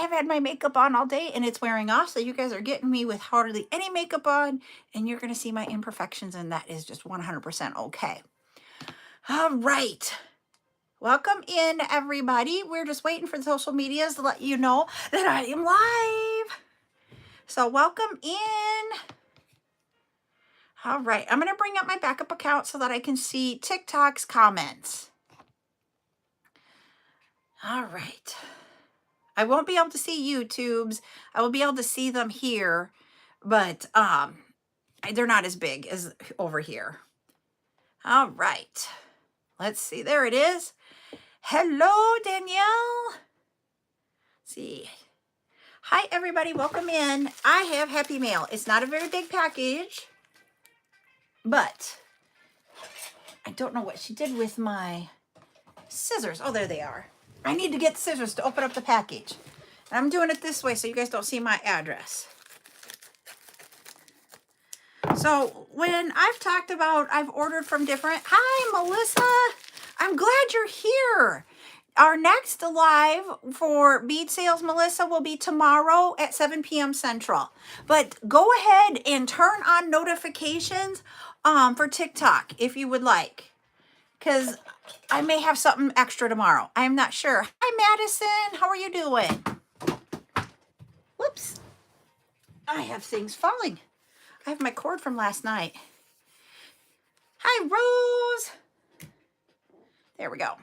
I've had my makeup on all day and it's wearing off. So you guys are getting me with hardly any makeup on, and you're going to see my imperfections, and that is just 100% okay. All right. Welcome in, everybody. We're just waiting for the social medias to let you know that I am live. So welcome in. All right. I'm going to bring up my backup account so that I can see TikTok's comments. All right. I won't be able to see YouTube's. I will be able to see them here, but they're not as big as over here. All right. Let's see. There it is. Hello, Danielle. Let's see. Hi, everybody. Welcome in. I have Happy Mail. It's not a very big package, but I don't know what she did with my scissors. Oh, there they are. I need to get scissors to open up the package. And I'm doing it this way so you guys don't see my address. So when I've talked about, I've ordered from different, hi, Melissa. I'm glad you're here. Our next live for bead sales, Melissa, will be tomorrow at 7 p.m. Central. But go ahead and turn on notifications for TikTok if you would like, because I may have something extra tomorrow. I'm not sure. Hi, Madison. How are you doing? Whoops. I have things falling. I have my cord from last night. Hi, Rose. There we go.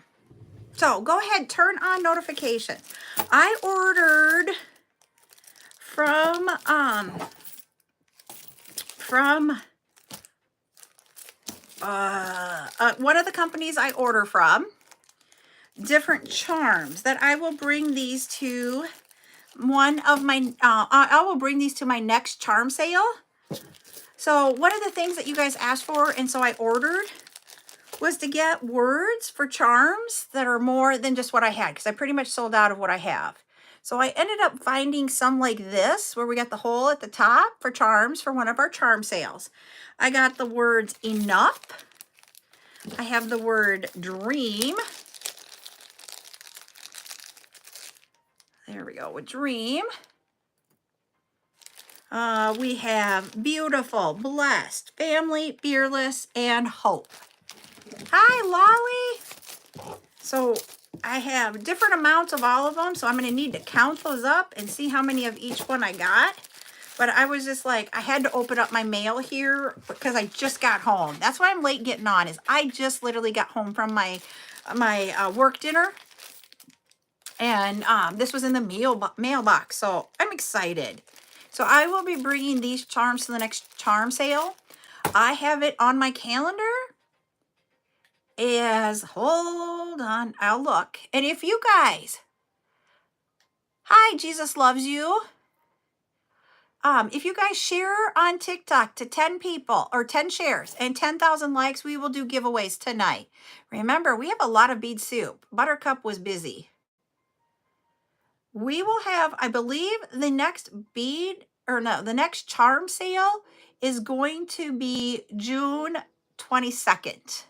So go ahead, turn on notifications. I ordered from one of the companies I order from, different charms that I will bring these to one of my, I will bring these to my next charm sale. So one of the things that you guys asked for, and so I ordered, was to get words for charms that are more than just what I had, because I pretty much sold out of what I have. So I ended up finding some like this, where we got the hole at the top for charms for one of our charm sales. I got the words enough. I have the word dream. There we go with dream. We have beautiful, blessed, family, fearless, and hope. Hi, Lolly. So I have different amounts of all of them, so I'm going to need to count those up and see how many of each one I got. But I was just like, I had to open up my mail here because I just got home. That's why I'm late getting on, is I just literally got home from my work dinner. And this was in the mailbox, so I'm excited. So I will be bringing these charms to the next charm sale. I have it on my calendar as, hold on, I'll look. And if you guys, hi, Jesus loves you. If you guys share on TikTok to 10 people or 10 shares and 10,000 likes, we will do giveaways tonight. Remember, we have a lot of bead soup. Buttercup was busy. We will have, I believe, the next the next charm sale is going to be June 22nd.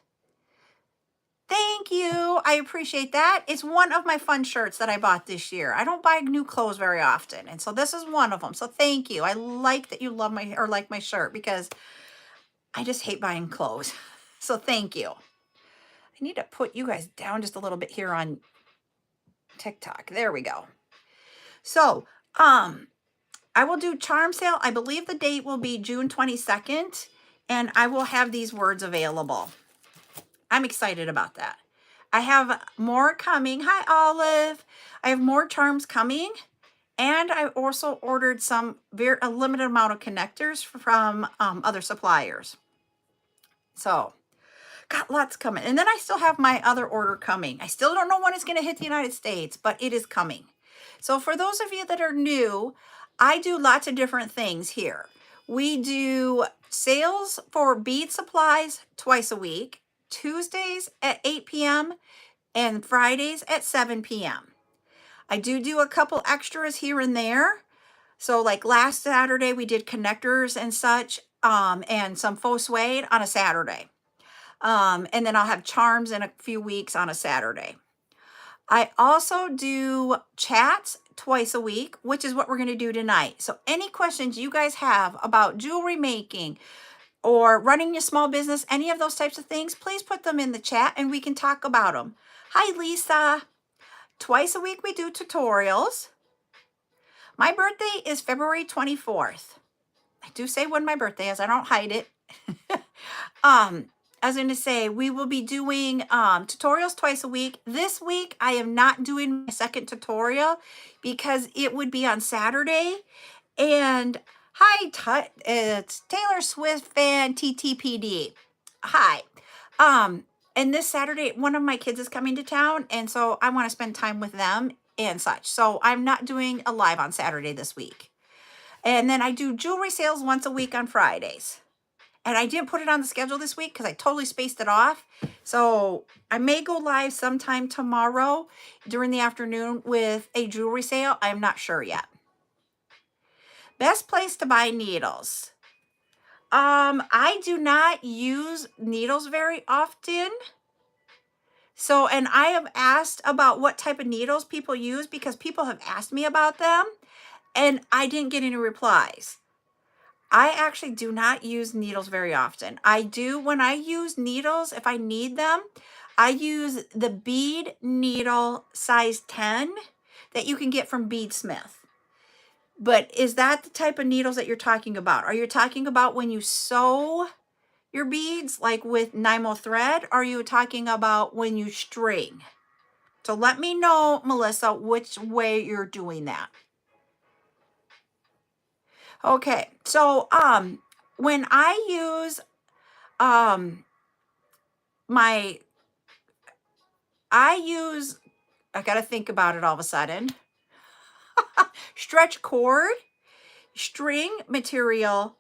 Thank you. I appreciate that. It's one of my fun shirts that I bought this year. I don't buy new clothes very often, and so this is one of them. So thank you. I like that you love like my shirt, because I just hate buying clothes. So thank you. I need to put you guys down just a little bit here on TikTok. There we go. So, I will do charm sale. I believe the date will be June 22nd, and I will have these words available. I'm excited about that. I have more coming. Hi, Olive. I have more charms coming, and I also ordered a limited amount of connectors from other suppliers. So, got lots coming. And then I still have my other order coming. I still don't know when it's going to hit the United States, but it is coming. So for those of you that are new, I do lots of different things here. We do sales for bead supplies twice a week, Tuesdays at 8 p.m. and Fridays at 7 p.m. I do a couple extras here and there. So like last Saturday, we did connectors and such, and some faux suede on a Saturday. And then I'll have charms in a few weeks on a Saturday. I also do chats twice a week, which is what we're going to do tonight. So any questions you guys have about jewelry making or running your small business, any of those types of things, please put them in the chat and we can talk about them. Hi, Lisa. Twice a week we do tutorials. My birthday is February 24th. I do say when my birthday is. I don't hide it. I was going to say we will be doing tutorials twice a week. This week I am not doing my second tutorial because it would be on Saturday. And hi, it's Taylor Swift fan TTPD. Hi. And this Saturday, one of my kids is coming to town, and so I want to spend time with them and such. So I'm not doing a live on Saturday this week. And then I do jewelry sales once a week on Fridays. And I didn't put it on the schedule this week because I totally spaced it off. So I may go live sometime tomorrow during the afternoon with a jewelry sale. I'm not sure yet. Best place to buy needles. I do not use needles very often. So, and I have asked about what type of needles people use because people have asked me about them and I didn't get any replies. I actually do not use needles very often. I do, when I use needles, if I need them, I use the bead needle size 10 that you can get from Beadsmith. But is that the type of needles that you're talking about? Are you talking about when you sew your beads, like with Nymo thread? Or are you talking about when you string? So let me know, Melissa, which way you're doing that. Okay, so when I use I gotta think about it all of a sudden. Stretch cord, string material,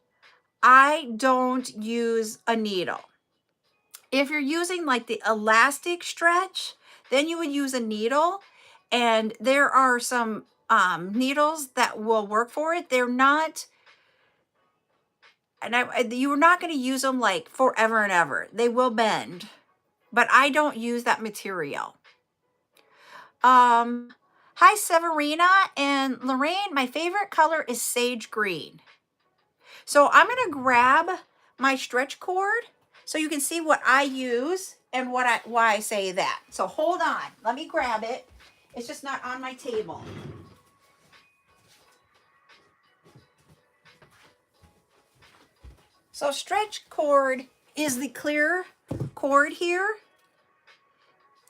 I don't use a needle. If you're using like the elastic stretch, then you would use a needle. And there are some needles that will work for it. They're not, and you're not going to use them like forever and ever. They will bend, but I don't use that material. Hi, Severina and Lorraine. My favorite color is sage green. So I'm going to grab my stretch cord so you can see what I use and why I say that. So hold on. Let me grab it. It's just not on my table. So stretch cord is the clear cord here.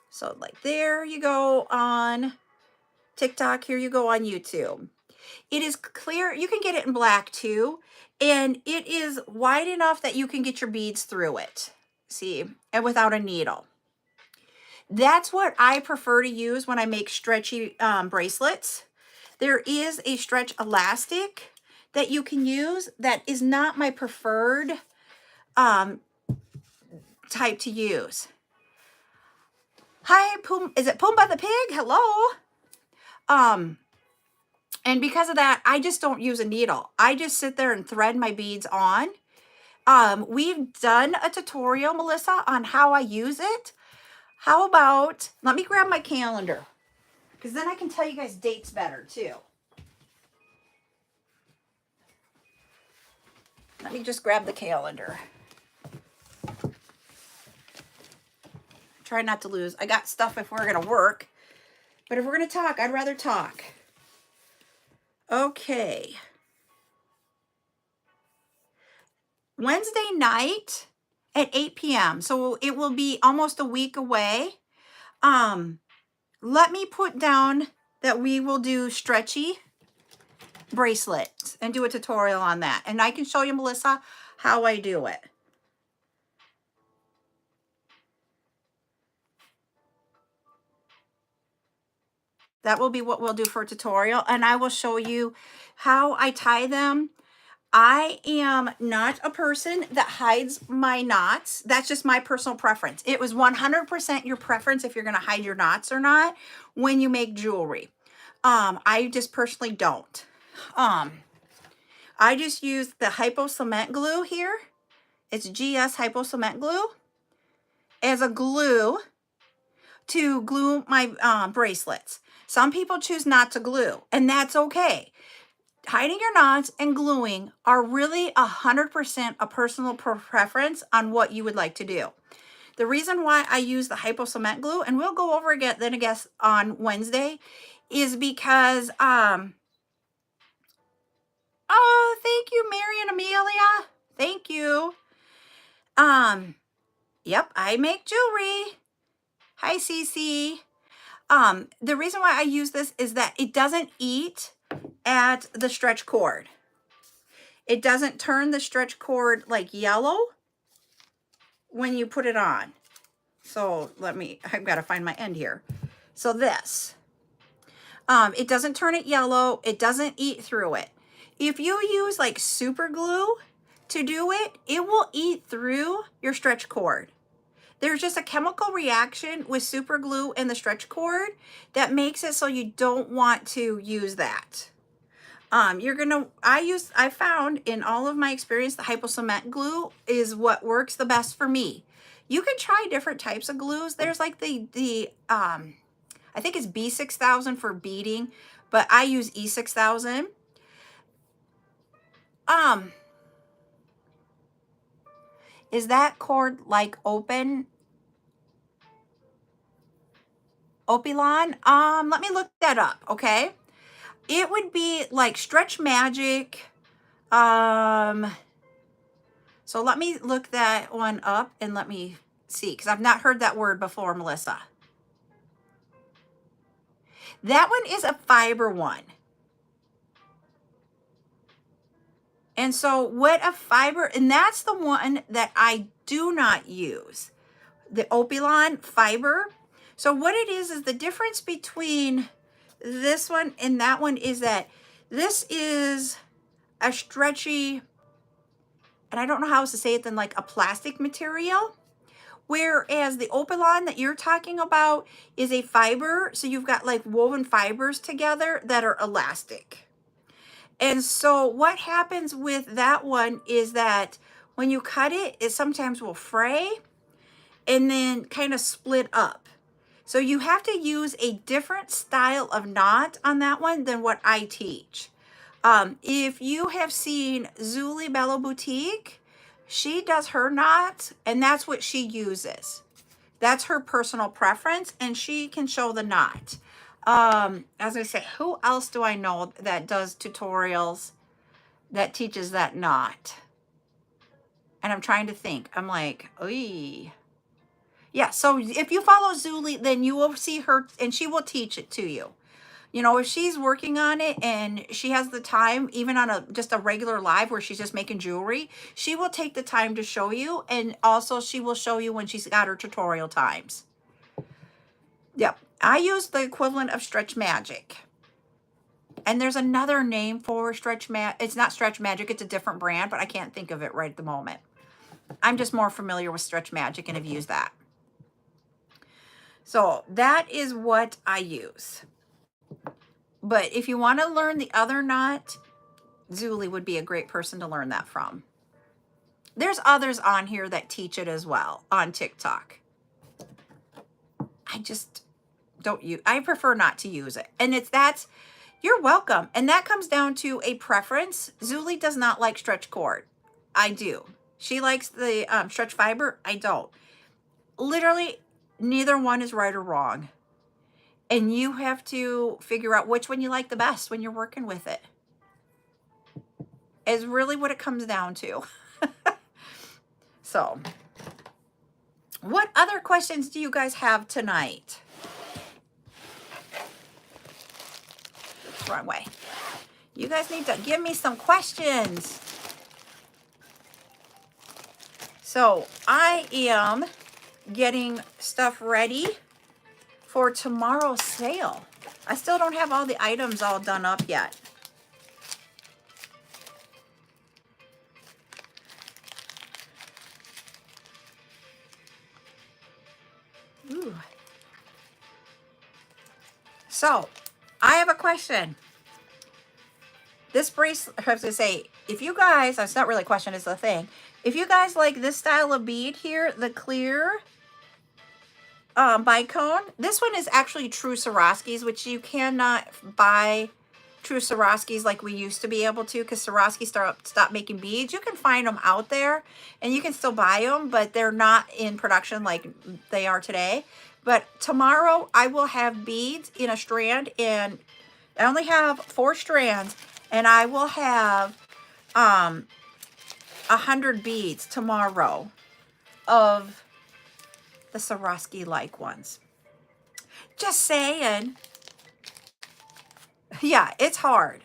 So like there you go on TikTok. Here you go on YouTube. It is clear. You can get it in black too. And it is wide enough that you can get your beads through it. See, and without a needle. That's what I prefer to use when I make stretchy bracelets. There is a stretch elastic that you can use that is not my preferred type to use. Hi, is it Pumbaa the pig? Hello. And because of that, I just don't use a needle. I just sit there and thread my beads on. We've done a tutorial, Melissa, on how I use it. How about, let me grab my calendar, because then I can tell you guys dates better too. Let me just grab the calendar. Try not to lose. I got stuff if we're going to work, but if we're going to talk, I'd rather talk. Okay. Wednesday night at 8 p.m. So it will be almost a week away. Let me put down that we will do stretchy bracelets and do a tutorial on that. And I can show you, Melissa, how I do it. That will be what we'll do for a tutorial. And I will show you how I tie them. I am not a person that hides my knots. That's just my personal preference. It was 100% your preference if you're going to hide your knots or not when you make jewelry. I just personally don't. I just use the Hypo Cement glue here. It's GS Hypo Cement glue as a glue to glue my bracelets. Some people choose not to glue, and that's okay. Hiding your knots and gluing are really 100% a personal preference on what you would like to do. The reason why I use the hypo cement glue, and we'll go over again then I guess on Wednesday, is because oh, thank you, Mary and Amelia. Thank you. Yep, I make jewelry. Hi, Cece. The reason why I use this is that it doesn't eat at the stretch cord. It doesn't turn the stretch cord like yellow when you put it on. So I've got to find my end here. So this, it doesn't turn it yellow. It doesn't eat through it. If you use like super glue to do it, it will eat through your stretch cord. There's just a chemical reaction with super glue and the stretch cord that makes it so you don't want to use that. I found in all of my experience, the hypo cement glue is what works the best for me. You can try different types of glues. There's like I think it's B6000 for beading, but I use E6000. Is that cord like open? Opilon? Let me look that up, okay? It would be like Stretch Magic. So let me look that one up and let me see, because I've not heard that word before, Melissa. That one is a fiber one. And so what a fiber, and that's the one that I do not use, the Opilon fiber. So what it is the difference between this one and that one is that this is a stretchy, and I don't know how else to say it than like a plastic material. Whereas the Opilon that you're talking about is a fiber. So you've got like woven fibers together that are elastic. And so what happens with that one is that when you cut it, it sometimes will fray and then kind of split up. So you have to use a different style of knot on that one than what I teach. If you have seen Zuli Bello Boutique, she does her knots and that's what she uses. That's her personal preference and she can show the knot. As I say, who else do I know that does tutorials that teaches that knot? And I'm trying to think. I'm like, oy. Yeah, so if you follow Zuli, then you will see her and she will teach it to you. You know, if she's working on it and she has the time, even on just a regular live where she's just making jewelry, she will take the time to show you. And also she will show you when she's got her tutorial times. Yep. I use the equivalent of Stretch Magic. And there's another name for Stretch Magic. It's not Stretch Magic. It's a different brand, but I can't think of it right at the moment. I'm just more familiar with Stretch Magic and have used that. So that is what I use. But if you want to learn the other knot, Zuli would be a great person to learn that from. There's others on here that teach it as well on TikTok. I just don't use, I prefer not to use it. And you're welcome. And that comes down to a preference. Zuli does not like stretch cord. I do. She likes the stretch fiber. I don't. Literally, neither one is right or wrong. And you have to figure out which one you like the best when you're working with it. Is really what it comes down to. So, what other questions do you guys have tonight? Wrong way. You guys need to give me some questions. So, I am getting stuff ready for tomorrow's sale. I still don't have all the items all done up yet. Ooh. So, I have a question. This bracelet, I have to say, if you guys, that's not really a question, it's a thing. If you guys like this style of bead here, the clear, bicone. This one is actually true Swarovskis, which you cannot buy true Swarovskis like we used to be able to, because Swarovski stopped making beads. You can find them out there and you can still buy them, but they're not in production like they are today. But tomorrow I will have beads in a strand, and I only have 4 strands, and I will have 100 beads tomorrow of the Swarovski like ones. Just saying. Yeah, it's hard.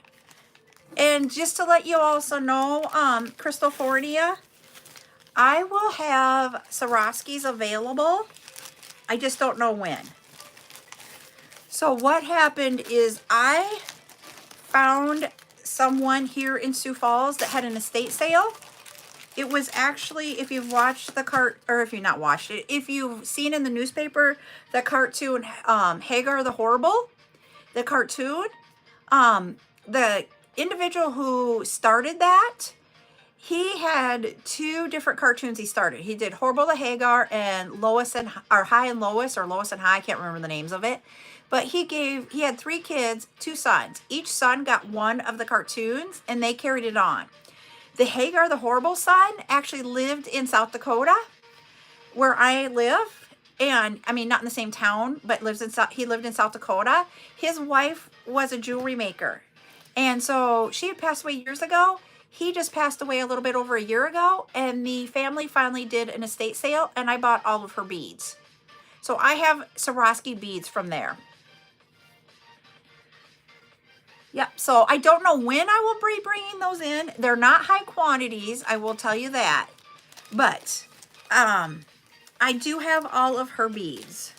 And just to let you also know, Crystalfornia, I will have Swarovskis available. I just don't know when. So what happened is I found someone here in Sioux Falls that had an estate sale. It was actually, if you've watched the or if you've not watched it, if you've seen in the newspaper the cartoon Hagar the Horrible, the cartoon, the individual who started that, he had 2 different cartoons he started. He did Horrible the Hagar and Lois and, or High and Lois, or Lois and High, I can't remember the names of it. But he had 3 kids, 2 sons. Each son got one of the cartoons and they carried it on. The Hagar the Horrible son actually lived in South Dakota, where I live. And I mean, not in the same town, but he lived in South Dakota. His wife was a jewelry maker. And so she had passed away years ago. He just passed away a little bit over a year ago. And the family finally did an estate sale, and I bought all of her beads. So I have Swarovski beads from there. Yep, so I don't know when I will be bringing those in. They're not high quantities, I will tell you that. But I do have all of her beads.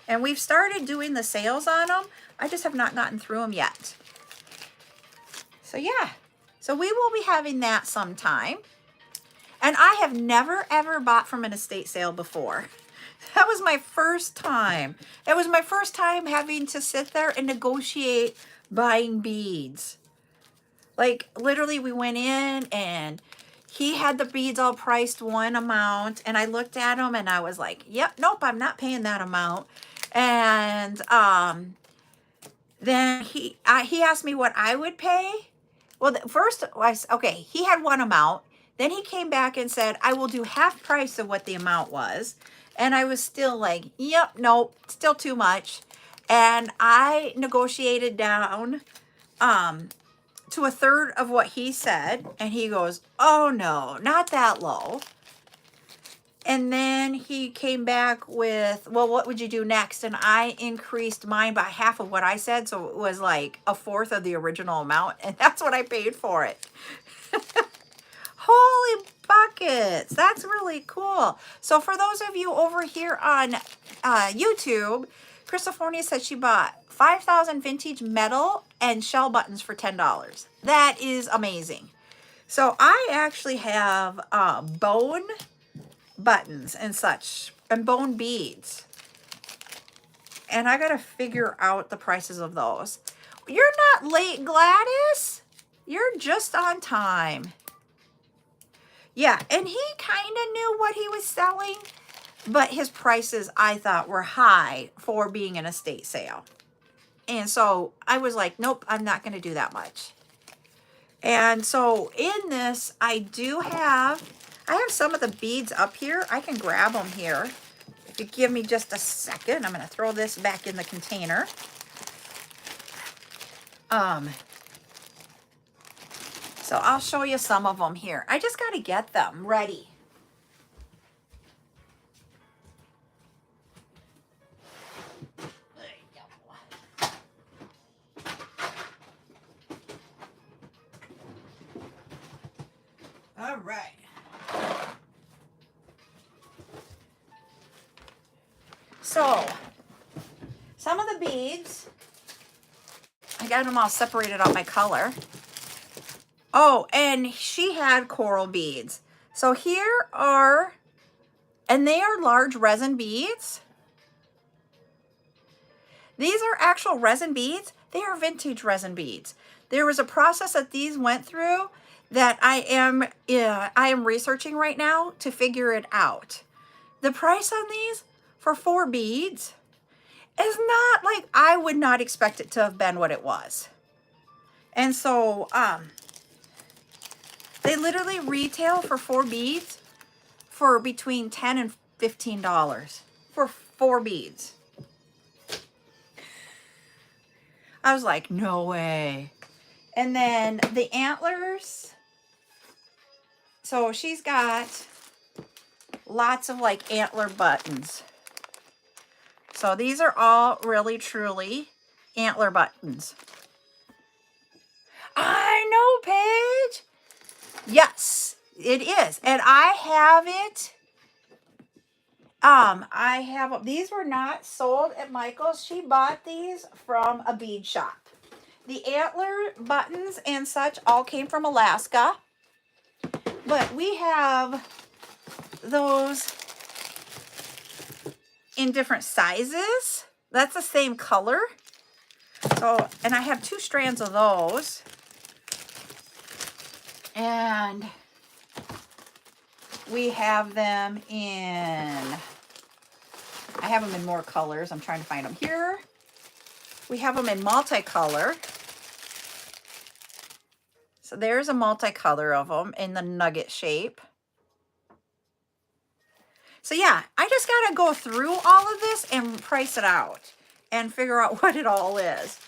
And we've started doing the sales on them. I just have not gotten through them yet. So yeah, so we will be having that sometime. And I have never ever bought from an estate sale before. That was my first time. It was my first time having to sit there and negotiate buying beads. Like literally we went in and he had the beads all priced one amount, and I looked at them and I was like, yep, nope, I'm not paying that amount. And then he asked me what I would pay. Well, first okay, he had one amount. Then he came back and said, I will do half price of what the amount was. And I was still like, yep, nope, still too much. And I negotiated down to a third of what he said. And he goes, oh no, not that low. And then he came back with, well, what would you do next? And I increased mine by half of what I said. So it was like a fourth of the original amount. And that's what I paid for it. Holy buckets. That's really cool. So for those of you over here on YouTube, Crystalfornia said she bought 5,000 vintage metal and shell buttons for $10. That is amazing. So I actually have bone buttons and such, and bone beads. And I got to figure out the prices of those. You're not late, Gladys. You're just on time. Yeah, and he kind of knew what he was selling, but his prices, I thought, were high for being an estate sale. And so I was like, nope, I'm not going to do that much. And so in this, I have some of the beads up here. I can grab them here. If you give me just a second, I'm going to throw this back in the container. So I'll show you some of them here. I just got to get them ready. All right. So, some of the beads, I got them all separated out by color. Oh, and she had coral beads. So here are, and they are large resin beads. These are actual resin beads. They are vintage resin beads. There was a process that these went through that I am researching right now to figure it out. The price on these, for 4 beads is not like, I would not expect it to have been what it was. And so they literally retail for 4 beads for between $10 and $15 for 4 beads. I was like, no way. And then the antlers. So she's got lots of like antler buttons. So these are all really truly antler buttons. I know, Paige. Yes, it is. And I have it. These were not sold at Michael's. She bought these from a bead shop. The antler buttons and such all came from Alaska. But we have those in different sizes. That's the same color. So, and I have 2 strands of those. And we have them in, I have them in more colors. I'm trying to find them here. We have them in multicolor. So there's a multicolor of them in the nugget shape. So yeah, I just got to go through all of this and price it out and figure out what it all is.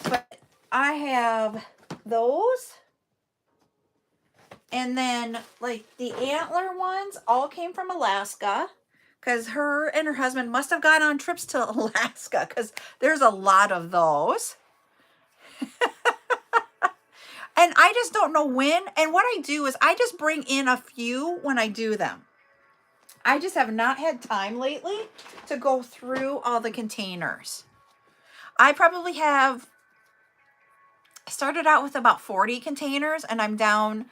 But I have those. And then like the antler ones all came from Alaska, because her and her husband must have gone on trips to Alaska, because there's a lot of those. And I just don't know when. And what I do is I just bring in a few when I do them. I just have not had time lately to go through all the containers. I probably have started out with about 40 containers, and I'm down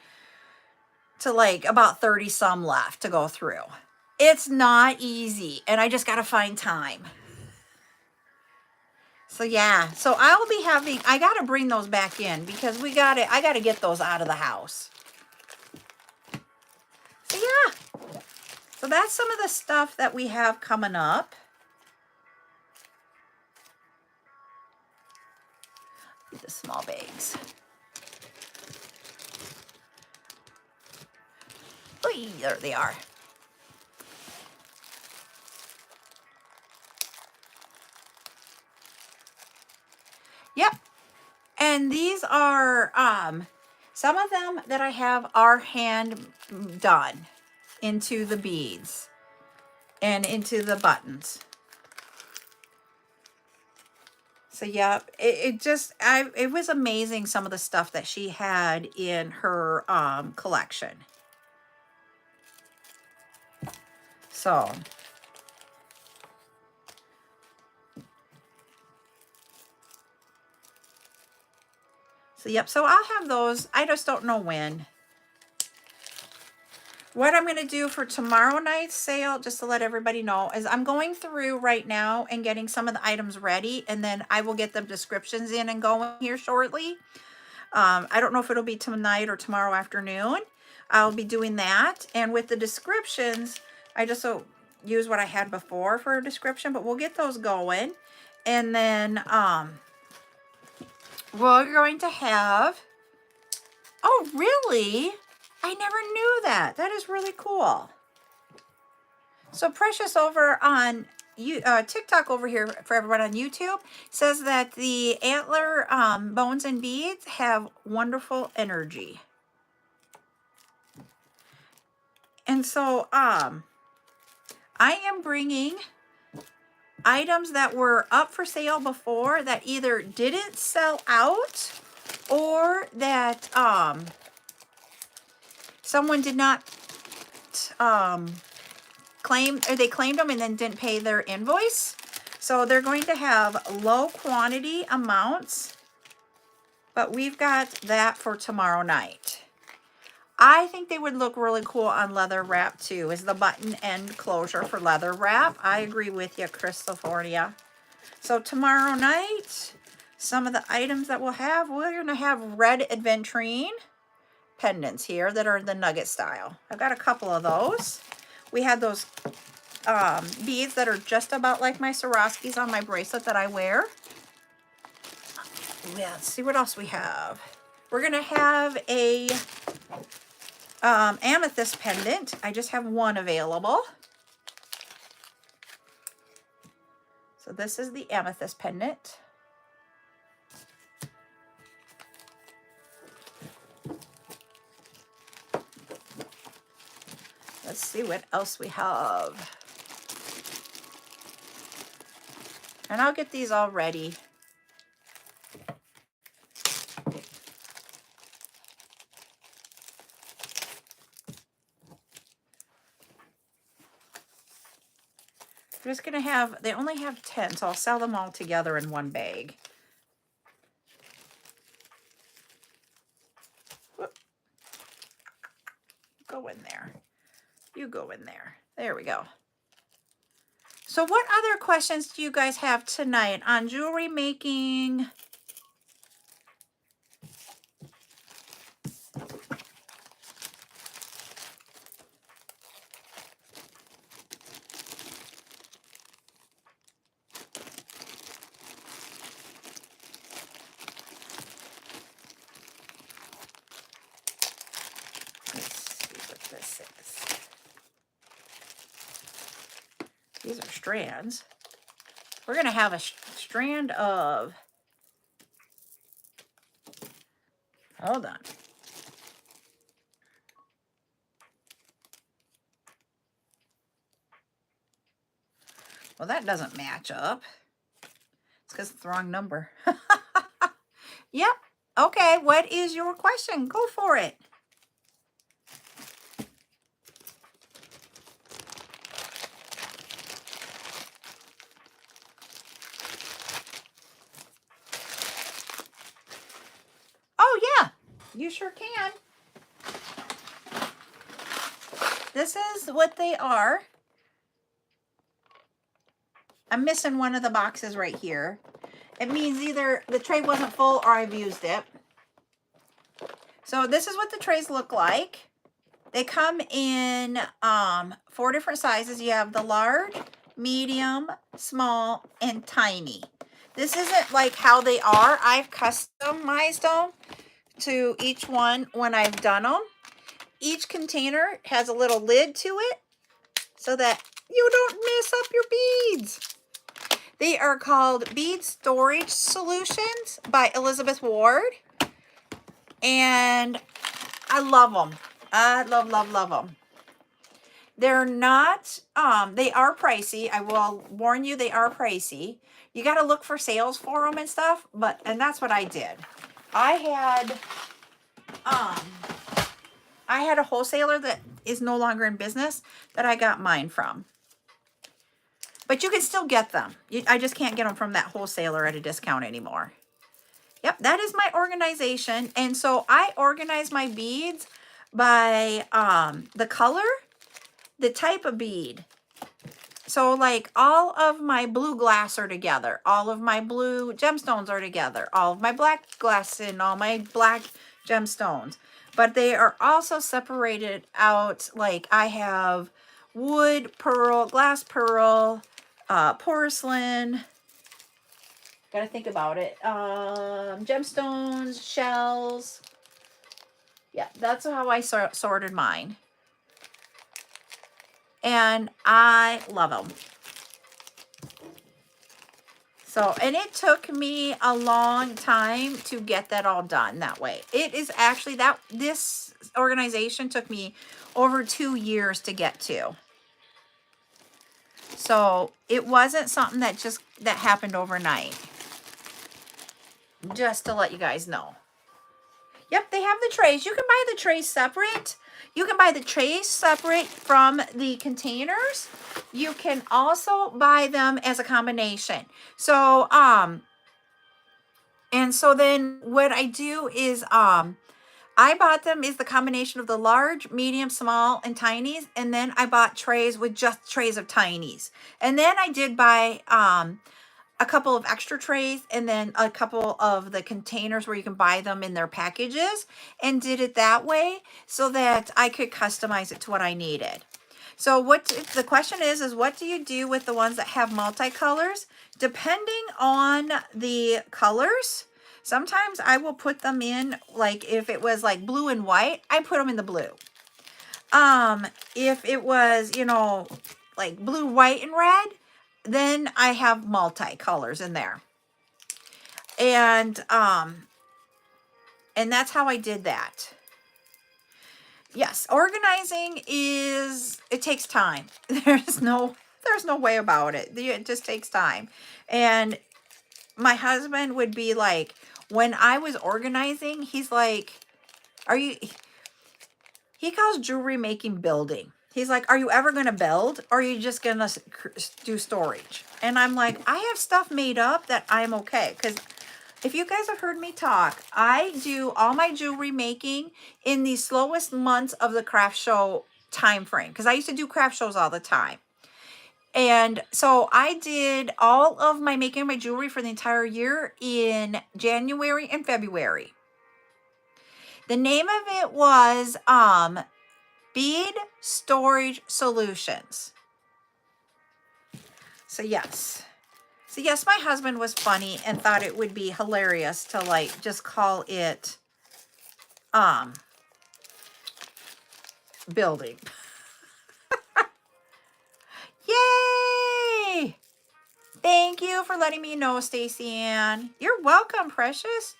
to like about 30 some left to go through. It's not easy, and I just got to find time. So yeah, so I'll be having, I got to bring those back in, because I got to get those out of the house. So yeah, so that's some of the stuff that we have coming up. The small bags. Oy, there they are. Yep. And these are, some of them that I have are hand done into the beads and into the buttons. So yep, it was amazing, some of the stuff that she had in her collection. So yep, so I'll have those. I just don't know when. What I'm going to do for tomorrow night's sale, just to let everybody know, is I'm going through right now and getting some of the items ready, and then I will get the descriptions in and going here shortly. I don't know if it'll be tonight or tomorrow afternoon. I'll be doing that. And with the descriptions, I just use what I had before for a description, but we'll get those going. And then we're going to have, oh really? I never knew that. That is really cool. So Precious over on TikTok over here for everyone on YouTube says that the antler bones and beads have wonderful energy. And so I am bringing items that were up for sale before that either didn't sell out or that someone did not claim, or they claimed them and then didn't pay their invoice. So they're going to have low quantity amounts, but we've got that for tomorrow night. I think they would look really cool on leather wrap too, is the button end closure for leather wrap. I agree with you, Crystalfornia. So tomorrow night, some of the items that we're going to have red aventurine pendants here that are the nugget style. I've got a couple of those. We had those beads that are just about like my Swarovskis on my bracelet that I wear. Yeah, let's see what else we have. We're going to have a amethyst pendant. I just have one available. So this is the amethyst pendant. Let's see what else we have. And I'll get these all ready. I'm just going to have, they only have 10, so I'll sell them all together in one bag. Whoop. Go in there. You go in there. There we go. So what other questions do you guys have tonight on jewelry making? These are strands. We're going to have a strand of, hold on. Well, that doesn't match up. It's because it's the wrong number. Yep. Okay, what is your question? Go for it. Oh, yeah, you sure can. This is what they are. I'm missing one of the boxes right here. It means either the tray wasn't full or I've used it. So this is what the trays look like. They come in 4 different sizes. You have the large, medium, small, and tiny. This isn't like how they are. I've customized them to each one when I've done them. Each container has a little lid to it so that you don't mess up your beads. They are called Bead Storage Solutions by Elizabeth Ward. And I love them. I love, love, love them. They're not, they are pricey. I will warn you, they are pricey. You got to look for sales for them and stuff, and that's what I did. I had a wholesaler that is no longer in business that I got mine from. But you can still get them. I just can't get them from that wholesaler at a discount anymore. Yep, that is my organization. And so I organize my beads by the color, the type of bead. So like all of my blue glass are together. All of my blue gemstones are together. All of my black glass and all my black gemstones. But they are also separated out. Like I have wood, pearl, glass pearl, porcelain. Gotta think about it. Gemstones, shells. Yeah, that's how I sorted mine. And I love them. So, and it took me a long time to get that all done that way. It is actually this organization took me over 2 years to get to. So it wasn't something that happened overnight. Just to let you guys know. Yep, they have the trays. You can buy the trays separate. You can buy the trays separate from the containers. You can also buy them as a combination. So, and so then what I do is, I bought them is the combination of the large, medium, small, and tinies. And then I bought trays with just trays of tinies. And then I did buy, a couple of extra trays and then a couple of the containers where you can buy them in their packages, and did it that way so that I could customize it to what I needed. So what the question is what do you do with the ones that have multicolors? Depending on the colors, sometimes I will put them in, like if it was like blue and white, I put them in the blue. If it was, you know, like blue, white, and red, then I have multicolors in there. And that's how I did that. Yes, organizing it takes time. There's no way about it. It just takes time. And my husband would be like, when I was organizing, he's like, he calls jewelry making building. He's like, are you ever going to build, or are you just going to do storage? And I'm like, I have stuff made up that I'm okay. Because if you guys have heard me talk, I do all my jewelry making in the slowest months of the craft show time frame, because I used to do craft shows all the time. And so I did all of my making my jewelry for the entire year in January and February. The name of it was Bead Storage Solutions. So yes, my husband was funny and thought it would be hilarious to like just call it building. Yay! Thank you for letting me know, Stacy Ann. You're welcome, precious.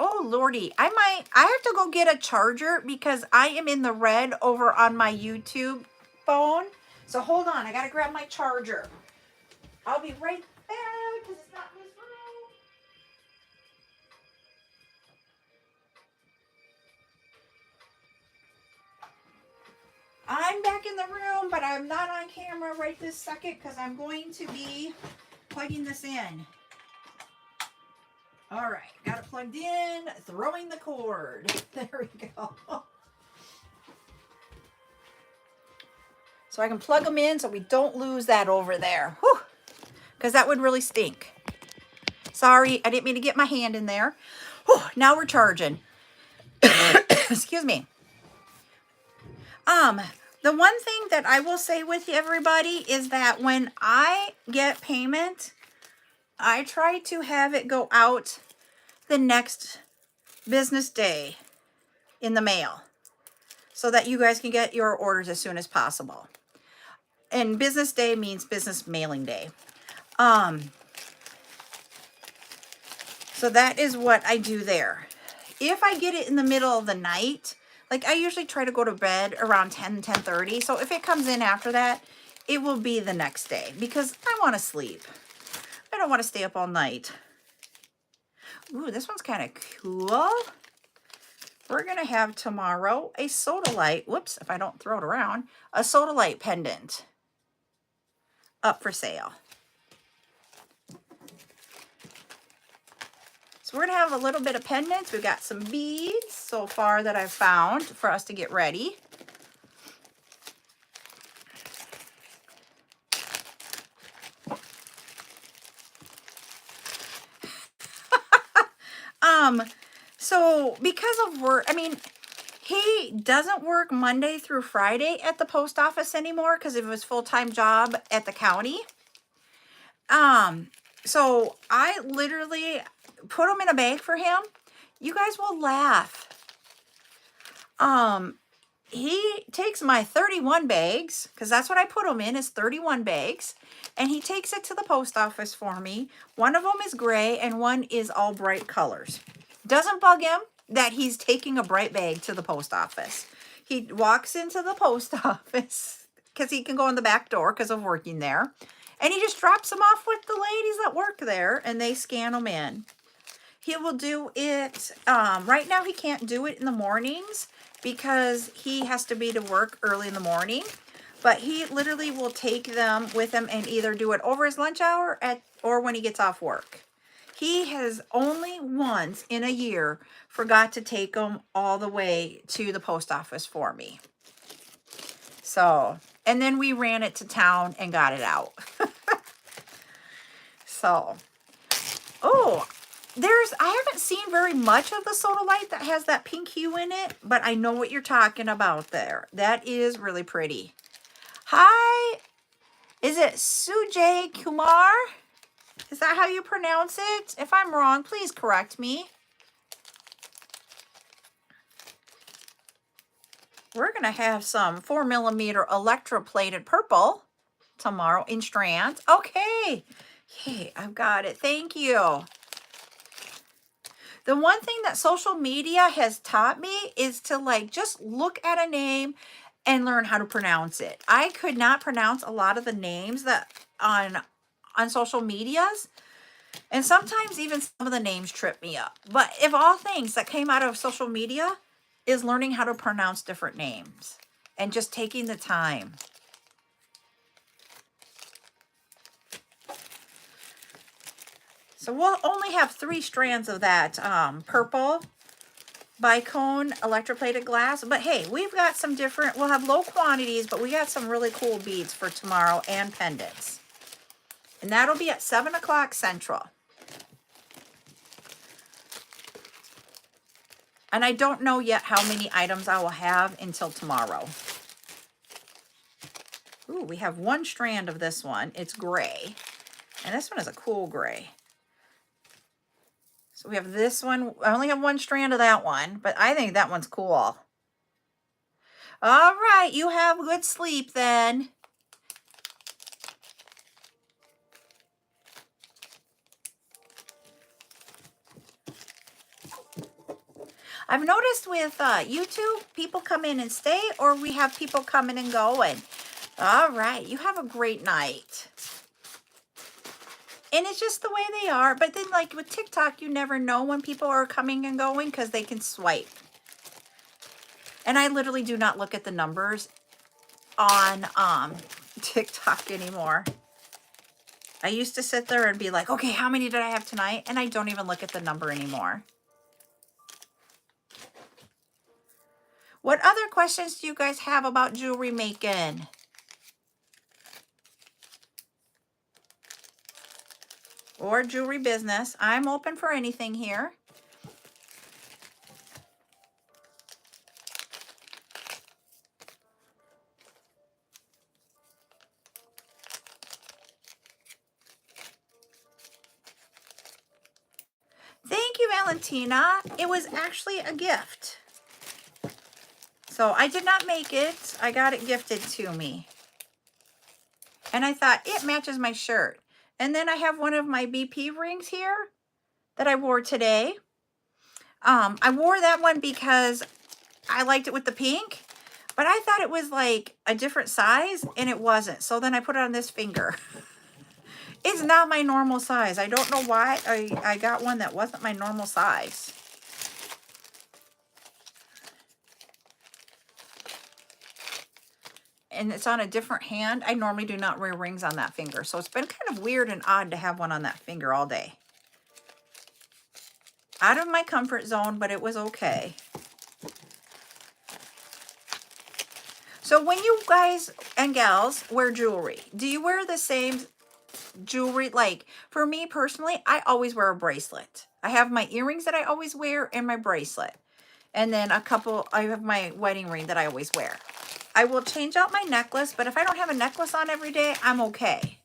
Oh lordy, I have to go get a charger because I am in the red over on my YouTube phone. So hold on, I gotta grab my charger. I'll be right back because it's not in this room. I'm back in the room, but I'm not on camera right this second because I'm going to be plugging this in. All right, got it plugged in, throwing the cord. There we go. So I can plug them in so we don't lose that over there. Whew, because that would really stink. Sorry, I didn't mean to get my hand in there. Whew, now we're charging. Excuse me. The one thing that I will say with you, everybody, is that when I get payment, I try to have it go out the next business day in the mail so that you guys can get your orders as soon as possible. And business day means business mailing day. So that is what I do there. If I get it in the middle of the night, like I usually try to go to bed around 10:30. So if it comes in after that, it will be the next day because I want to sleep. I don't want to stay up all night. Ooh, this one's kind of cool. We're going to have tomorrow a sodalite. Whoops, if I don't throw it around. A sodalite pendant up for sale. So we're going to have a little bit of pendants. We've got some beads so far that I've found for us to get ready. So because of work, I mean, he doesn't work Monday through Friday at the post office anymore because of his full-time job at the county. So I literally put them in a bag for him. You guys will laugh. He takes my 31 bags, because that's what I put them in, is 31 bags. And he takes it to the post office for me. One of them is gray and one is all bright colors. Doesn't bug him that he's taking a bright bag to the post office. He walks into the post office because he can go in the back door because of working there. And he just drops them off with the ladies that work there and they scan them in. He will do it, right now he can't do it in the mornings because he has to be to work early in the morning. But he literally will take them with him and either do it over his lunch hour or when he gets off work. He has only once in a year forgot to take them all the way to the post office for me. So, and then we ran it to town and got it out. So, oh, I haven't seen very much of the sodalite that has that pink hue in it, but I know what you're talking about there. That is really pretty. Hi, is it Sujay Kumar? Is that how you pronounce it? If I'm wrong, please correct me. We're going to have some 4mm electroplated purple tomorrow in strands. Okay. Hey, I've got it. Thank you. The one thing that social media has taught me is to like just look at a name and learn how to pronounce it. I could not pronounce a lot of the names that on social medias, and sometimes even some of the names trip me up. But if all things that came out of social media is learning how to pronounce different names and just taking the time. So we'll only have 3 strands of that purple bicone electroplated glass. But hey, we've got some different, we'll have low quantities, but we got some really cool beads for tomorrow and pendants. And that'll be at 7 o'clock Central. And I don't know yet how many items I will have until tomorrow. Ooh, we have 1 strand of this one. It's gray. And this one is a cool gray. So we have this one. I only have 1 strand of that one, but I think that one's cool. All right, you have good sleep then. I've noticed with YouTube, people come in and stay, or we have people coming and going. All right, you have a great night. And it's just the way they are. But then like with TikTok, you never know when people are coming and going because they can swipe. And I literally do not look at the numbers on TikTok anymore. I used to sit there and be like, okay, how many did I have tonight? And I don't even look at the number anymore. What other questions do you guys have about jewelry making? Or jewelry business? I'm open for anything here. Thank you, Valentina. It was actually a gift. So I did not make it. I got it gifted to me. And I thought it matches my shirt. And then I have one of my BP rings here that I wore today. I wore that one because I liked it with the pink, but I thought it was like a different size and it wasn't. So then I put it on this finger. It's not my normal size. I don't know why I got one that wasn't my normal size. And it's on a different hand. I normally do not wear rings on that finger. So it's been kind of weird and odd to have one on that finger all day. Out of my comfort zone, but it was okay. So when you guys and gals wear jewelry, do you wear the same jewelry? Like for me personally, I always wear a bracelet. I have my earrings that I always wear and my bracelet. And then I have my wedding ring that I always wear. I will change out my necklace, but if I don't have a necklace on every day, I'm okay.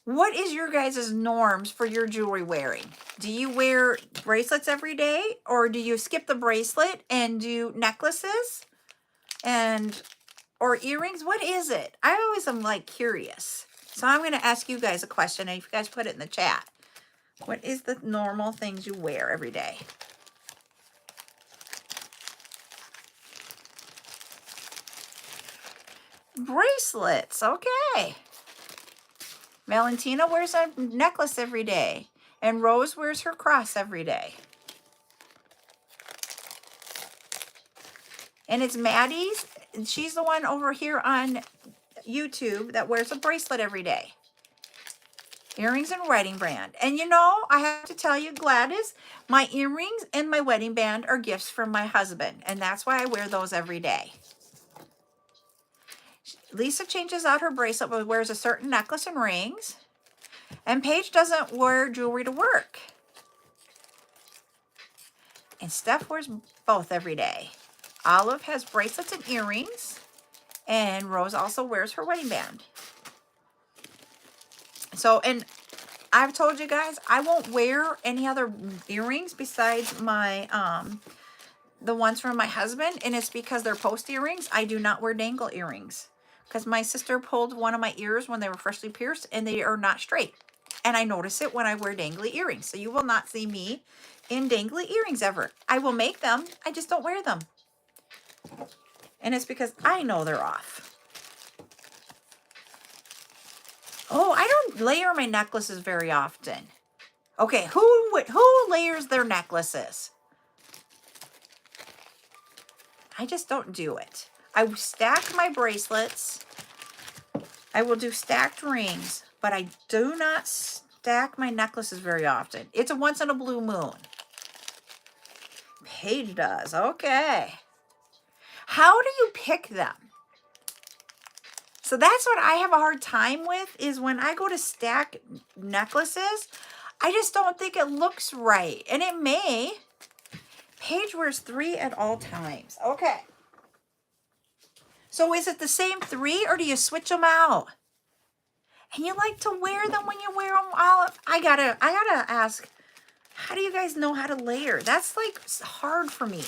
What is your guys' norms for your jewelry wearing? Do you wear bracelets every day, or do you skip the bracelet and do necklaces or earrings? What is it? I always am like curious. So I'm going to ask you guys a question, and if you guys put it in the chat. What is the normal things you wear every day? Bracelets, okay. Valentina wears a necklace every day, and Rose wears her cross every day. And it's Maddie's, and she's the one over here on YouTube that wears a bracelet every day. Earrings and wedding band. And you know, I have to tell you, Gladys, my earrings and my wedding band are gifts from my husband, and that's why I wear those every day. Lisa changes out her bracelet but wears a certain necklace and rings. And Paige doesn't wear jewelry to work. And Steph wears both every day. Olive has bracelets and earrings. And Rose also wears her wedding band. So, and I've told you guys, I won't wear any other earrings besides my, the ones from my husband. And it's because they're post earrings. I do not wear dangle earrings. Because my sister pulled one of my ears when they were freshly pierced and they are not straight. And I notice it when I wear dangly earrings. So you will not see me in dangly earrings ever. I will make them. I just don't wear them. And it's because I know they're off. Oh, I don't layer my necklaces very often. Okay, who layers their necklaces? I just don't do it. I stack my bracelets. I will do stacked rings, but I do not stack my necklaces very often. It's a once in a blue moon. Paige does. Okay. How do you pick them? So that's what I have a hard time with, is when I go to stack necklaces, I just don't think it looks right. And it may. Paige wears 3 at all times. Okay. So is it the same 3 or do you switch them out? And you like to wear them when you wear them all. I gotta ask, how do you guys know how to layer? That's like hard for me.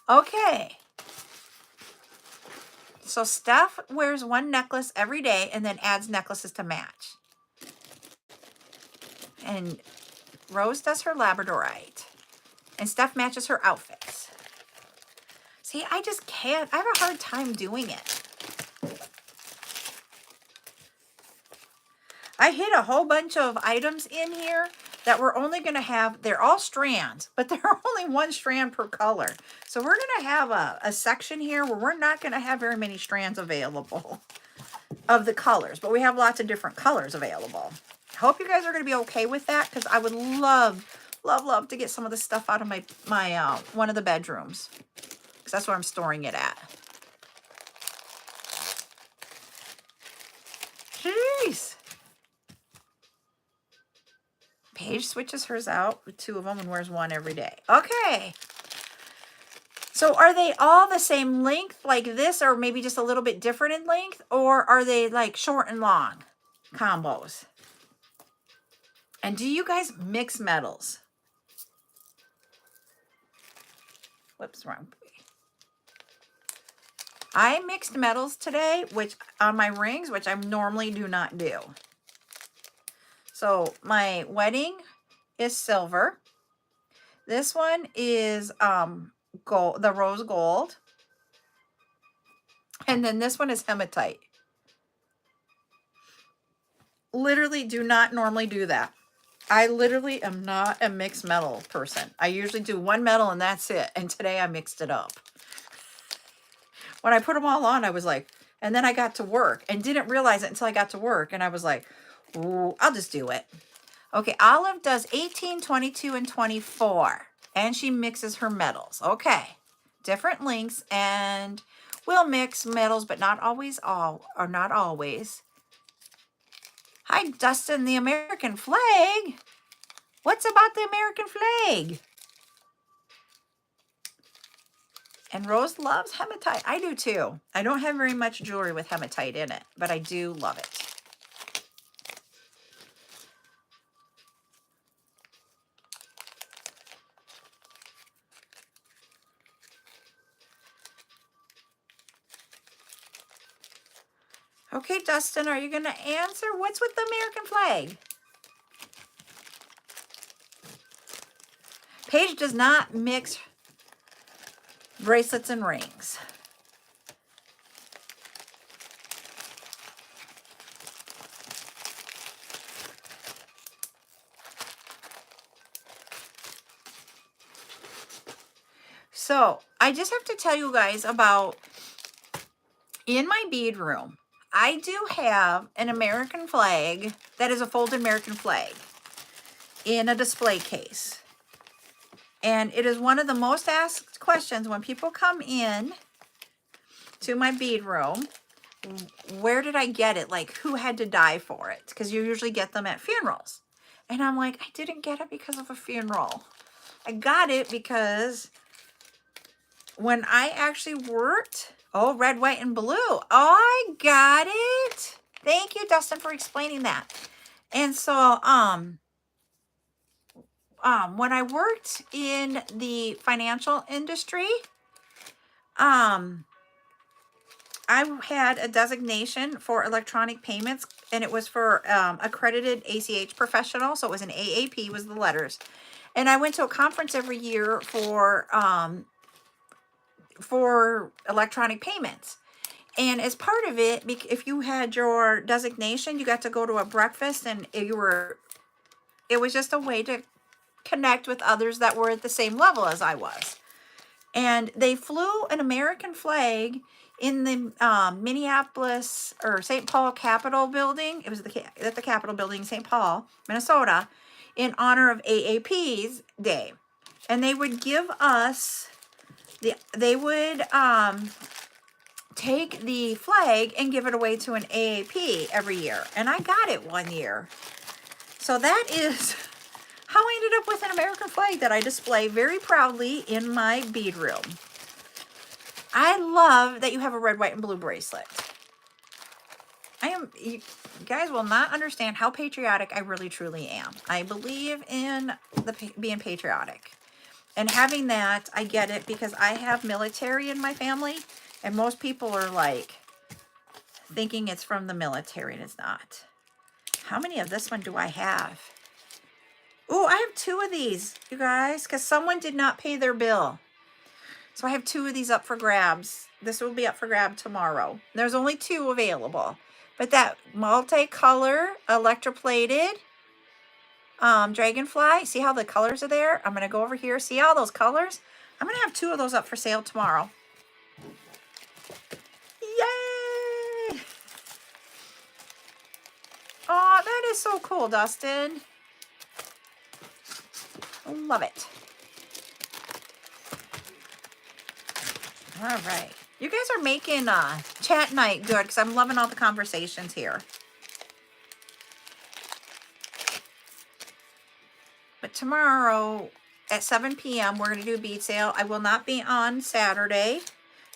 Okay. So Steph wears 1 necklace every day and then adds necklaces to match. And Rose does her labradorite. And Steph matches her outfits. See, I just can't. I have a hard time doing it. I hid a whole bunch of items in here that we're only going to have. They're all strands, but they're only 1 strand per color. So we're going to have a section here where we're not going to have very many strands available of the colors. But we have lots of different colors available. I hope you guys are going to be okay with that, because I would love to get some of this stuff out of my one of the bedrooms, because that's where I'm storing it at. Jeez. Paige switches hers out with 2 of them and wears 1 every day. Okay. So are they all the same length like this, or maybe just a little bit different in length? Or are they like short and long combos? And do you guys mix metals? Whoops, wrong. I mixed metals today, which on my rings, which I normally do not do. So my wedding is silver. This one is gold, the rose gold. And then this one is hematite. Literally do not normally do that. I literally am not a mixed metal person. I usually do 1 metal and that's it. And today I mixed it up. When I put them all on, I was like, and then I got to work and didn't realize it until I got to work. And I was like, ooh, I'll just do it. Okay, Olive does 18, 22, and 24. And she mixes her metals. Okay, different lengths, and we'll mix metals, but not always not always. Hi, Dustin, the American flag. What's about the American flag? And Rose loves hematite. I do too. I don't have very much jewelry with hematite in it, but I do love it. Okay, Dustin, are you going to answer? What's with the American flag? Paige does not mix bracelets and rings. So I just have to tell you guys about, in my bead room, I do have an American flag that is a folded American flag in a display case. And it is one of the most asked questions when people come in to my bead room. Where did I get it? Like, who had to die for it? Because you usually get them at funerals. And I'm like, I didn't get it because of a funeral. I got it because when I actually worked, oh, red, white, and blue. Oh, I got it. Thank you, Dustin, for explaining that. And so, when I worked in the financial industry, I had a designation for electronic payments, and it was for accredited ACH professional. So it was an AAP was the letters. And I went to a conference every year for electronic payments. And as part of it, if you had your designation, you got to go to a breakfast, and it was just a way to connect with others that were at the same level as I was. And they flew an American flag in the Minneapolis or St. Paul Capitol building. It was at the Capitol building in St. Paul, Minnesota, in honor of AAP's day. And they would give us they would take the flag and give it away to an AAP every year. And I got it one year. So that is how I ended up with an American flag that I display very proudly in my bead room. I love that you have a red, white, and blue bracelet. You guys will not understand how patriotic I really truly am. I believe in being patriotic. And having that, I get it because I have military in my family. And most people are like thinking it's from the military, and it's not. How many of this one do I have? Oh, I have 2 of these, you guys, because someone did not pay their bill. So I have 2 of these up for grabs. This will be up for grab tomorrow. There's only 2 available. But that multicolor electroplated dragonfly, see how the colors are there? I'm going to go over here. See all those colors? I'm going to have 2 of those up for sale tomorrow. Yay! Oh, that is so cool, Dustin. Love it. All right. You guys are making chat night good because I'm loving all the conversations here. But tomorrow at 7 p.m. we're going to do a bead sale. I will not be on Saturday.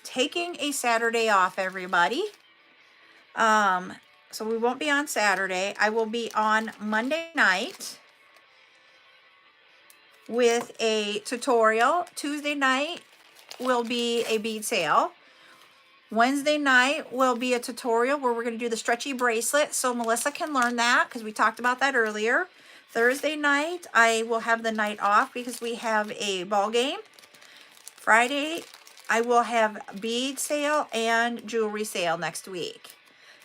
Taking a Saturday off, everybody. So we won't be on Saturday. I will be on Monday night with a tutorial. Tuesday night will be a bead sale. Wednesday night will be a tutorial where we're going to do the stretchy bracelet so Melissa can learn that because we talked about that earlier. Thursday night, I will have the night off because we have a ball game. Friday, I will have bead sale and jewelry sale next week.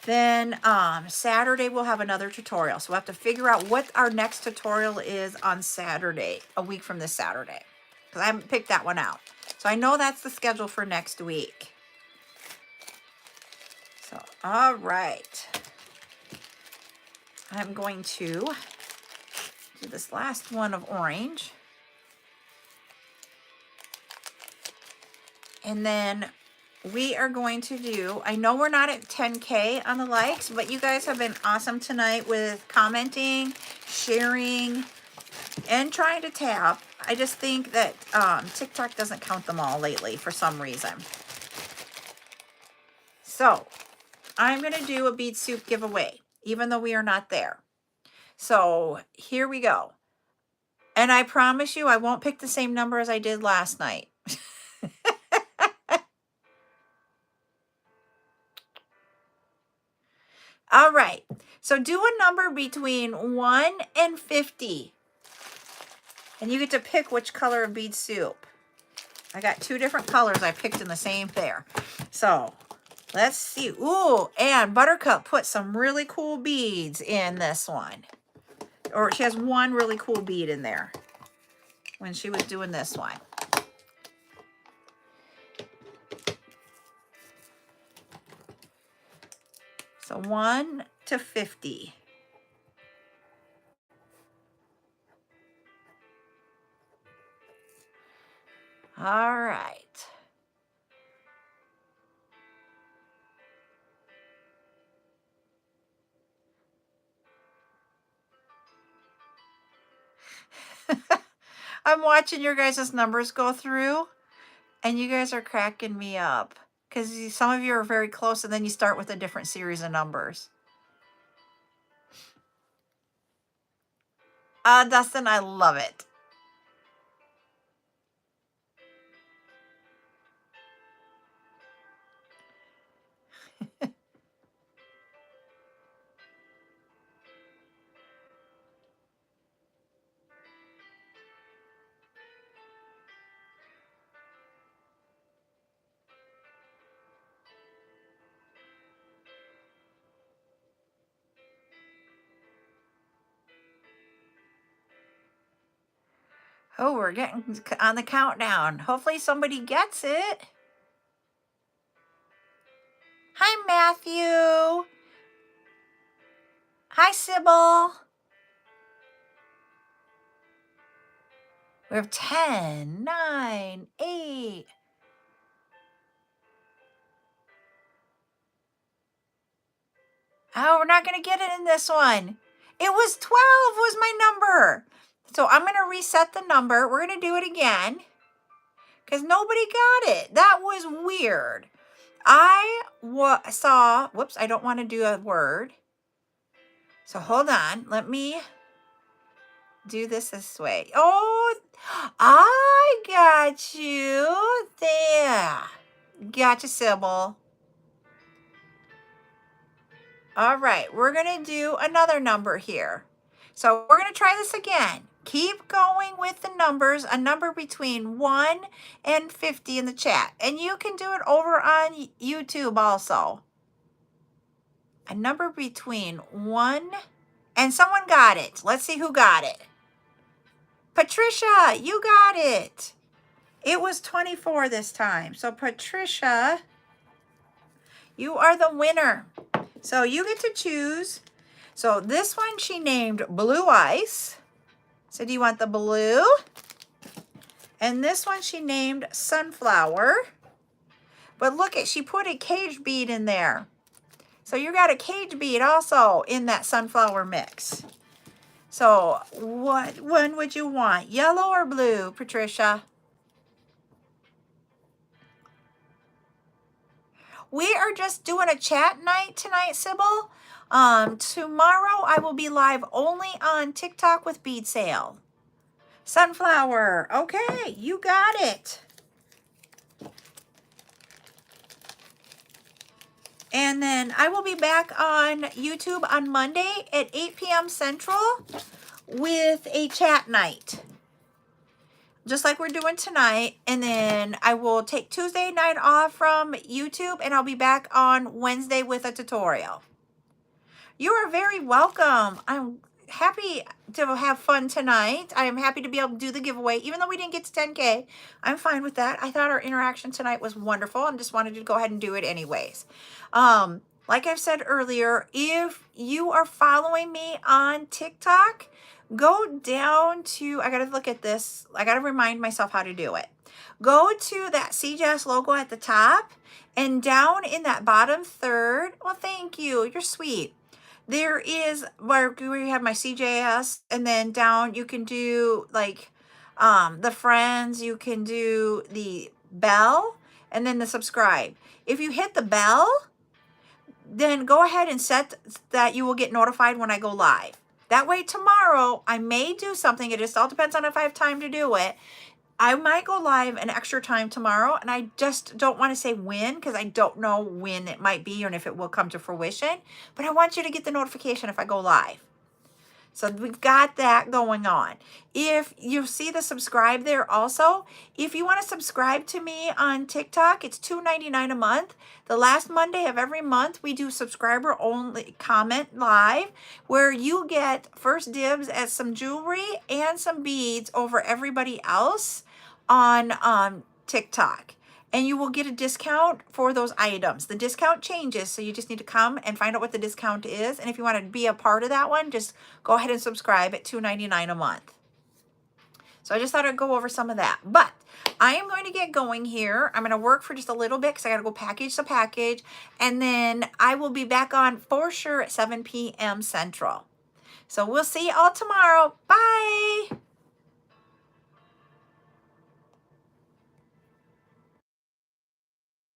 Then Saturday, we'll have another tutorial. So we'll have to figure out what our next tutorial is on Saturday, a week from this Saturday. Because I haven't picked that one out. So I know that's the schedule for next week. So, all right. I'm going to do this last one of orange. And then we are going to do, I know we're not at 10K on the likes, but you guys have been awesome tonight with commenting, sharing, and trying to tap. I just think that TikTok doesn't count them all lately for some reason. So I'm going to do a bead soup giveaway, even though we are not there. So here we go. And I promise you, I won't pick the same number as I did last night. All right. So do a number between 1 and 50. And you get to pick which color of bead soup. I got 2 different colors I picked in the same pair. So let's see. Ooh, and Buttercup put some really cool beads in this one. Or she has one really cool bead in there when she was doing this one. So 1 to 50. All right. I'm watching your guys' numbers go through, and you guys are cracking me up because some of you are very close, and then you start with a different series of numbers. Dustin, I love it. Oh, we're getting on the countdown. Hopefully somebody gets it. Hi, Matthew. Hi, Sybil. We have 10, 9, 8. Oh, we're not going to get it in this one. It was 12 was my number. So I'm going to reset the number. We're going to do it again because nobody got it. That was weird. I saw, whoops, I don't want to do a word. So hold on. Let me do this way. Oh, I got you there. Gotcha, Sybil. All right, we're going to do another number here. So we're going to try this again. Keep going with the numbers, a number between 1 and 50 in the chat. And you can do it over on YouTube also. A number between 1 and someone got it. Let's see who got it. Patricia, you got it. It was 24 this time. So Patricia, you are the winner. So you get to choose. So this one she named Blue Ice. So do you want the blue? And this one she named Sunflower. But look at, she put a cage bead in there. So you got a cage bead also in that sunflower mix. So what one would you want? Yellow or blue, Patricia? We are just doing a chat night tonight, Sybil. Tomorrow I will be live only on TikTok with bead sale. Sunflower. Okay, you got it. And then I will be back on YouTube on Monday at 8 p.m. Central with a chat night, just like we're doing tonight. And then I will take Tuesday night off from YouTube, and I'll be back on Wednesday with a tutorial. You are very welcome. I'm happy to have fun tonight. I am happy to be able to do the giveaway, even though we didn't get to 10K. I'm fine with that. I thought our interaction tonight was wonderful and just wanted to go ahead and do it anyways. Like I've said earlier, if you are following me on TikTok, go down to, I got to look at this. I got to remind myself how to do it. Go to that CJS logo at the top, and down in that bottom third, well, thank you. You're sweet. There is where we have my CJS, and then down you can do like the friends, you can do the bell, and then the subscribe. If you hit the bell, then go ahead and set that you will get notified when I go live. That way tomorrow I may do something. It just all depends on if I have time to do it. I might go live an extra time tomorrow, and I just don't want to say when because I don't know when it might be and if it will come to fruition. But I want you to get the notification if I go live. So we've got that going on. If you see the subscribe there also, if you want to subscribe to me on TikTok, it's $2.99 a month. The last Monday of every month, we do subscriber only comment live where you get first dibs at some jewelry and some beads over everybody else on TikTok. And you will get a discount for those items. The discount changes, so you just need to come and find out what the discount is. And if you want to be a part of that one, just go ahead and subscribe at $2.99 a month. So I just thought I'd go over some of that. But I am going to get going here. I'm going to work for just a little bit because I got to go package the package. And then I will be back on for sure at 7 p.m. Central. So we'll see you all tomorrow. Bye.